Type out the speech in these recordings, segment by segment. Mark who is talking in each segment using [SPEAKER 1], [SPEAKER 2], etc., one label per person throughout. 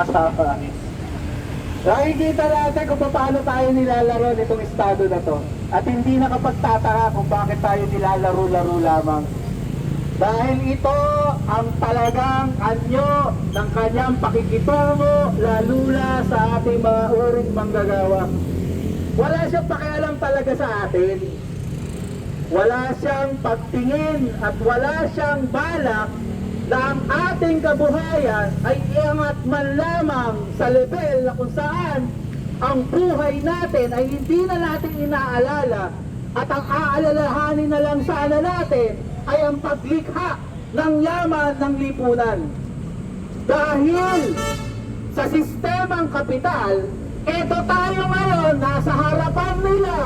[SPEAKER 1] kasama. Nakikita natin kung paano tayo nilalaro nitong estado na to. At hindi nakapagtataka kung bakit tayo nilalaro-laro lamang. Dahil ito ang talagang anyo ng kanyang pakikitungo, lalula sa ating mga uring manggagawa. Wala siyang pakialam talaga sa atin. Wala siyang pagtingin at wala siyang balak na ang ating kabuhayan ay iangat man lamang sa level na kung saan ang buhay natin ay hindi na natin inaalala at ang aalalahanin na lang sana natin ay ang paglikha ng yaman ng lipunan. Dahil sa sistemang kapital, eto tayo ngayon nasa harapan nila,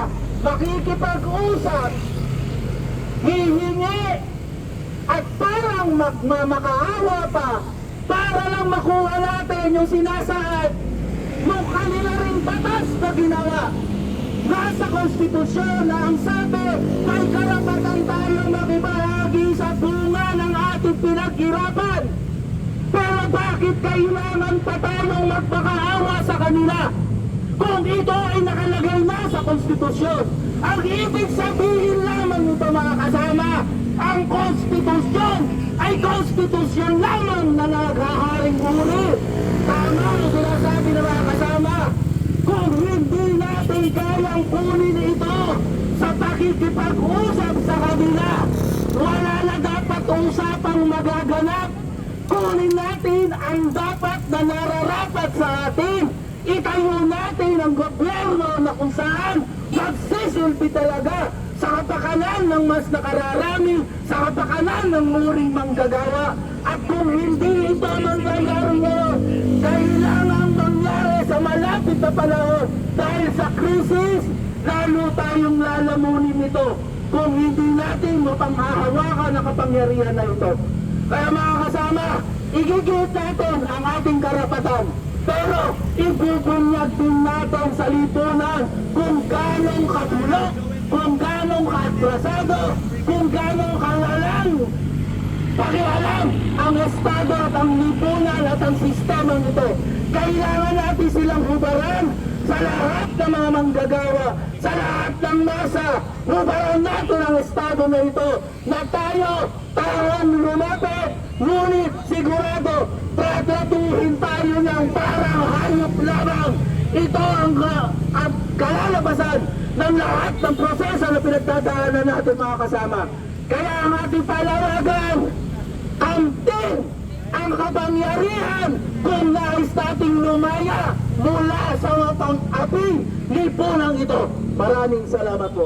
[SPEAKER 1] makikipag-usap, hihingi, at parang magmamakaawa pa para lang makuha natin yung sinasaad ng kanila ring batas na ginawa. Nasa konstitusyon na ang sabi, may karapatan tayong makibahagi sa bunga ng ating pinaghirapan. Pero bakit kailangan pa tayong magmakaawa sa kanila? Kung ito ay nakalagay na sa konstitusyon, ang ibig sabihin lamang nito mga kasama, ang konstitusyon ay konstitusyon lamang na naghaharing uri. Tama ang sinasabi ng mga kasama. Kung hindi natin kayang kunin ito sa pakikipag-usap sa kanila, wala na dapat usapang magaganap. Kunin natin ang dapat na nararapat sa atin. Itayo natin ang gobyerno na kung saan magsisilbi talaga sa kapakanan ng mas nakararami, sa kapakanan ng muring manggagawa. At kung hindi ito mangyayari ngayon, kailangan mangyari sa malapit na panahon. Dahil sa krisis, lalo tayong lalamunin ito kung hindi natin mapanghahawakan ang kapangyarihan na ito. Kaya mga kasama, igigit natin ang ating karapatan. Pero ibubunyag din natin sa lipunan kung ganong kabulok, kung ganong kaatrasado, kung ganong kawalang pakialam ang estado at ang lipunan at ang sistema nito. Kailangan natin silang hubaran sa lahat ng mga manggagawa, sa lahat ng masa. Hubaran natin ang estado na ito na tayo lumapit, ngunit sigurado tratratuhin tayo ng parang hayop lamang. Ito ang kalalabasan ng lahat ng proseso na pinagdadaanan natin mga kasama. Kaya ang ating palawagan, kamtin ang kapangyarihan kung nais nating lumaya mula sa matang-aping lipunan ito. Maraming salamat po.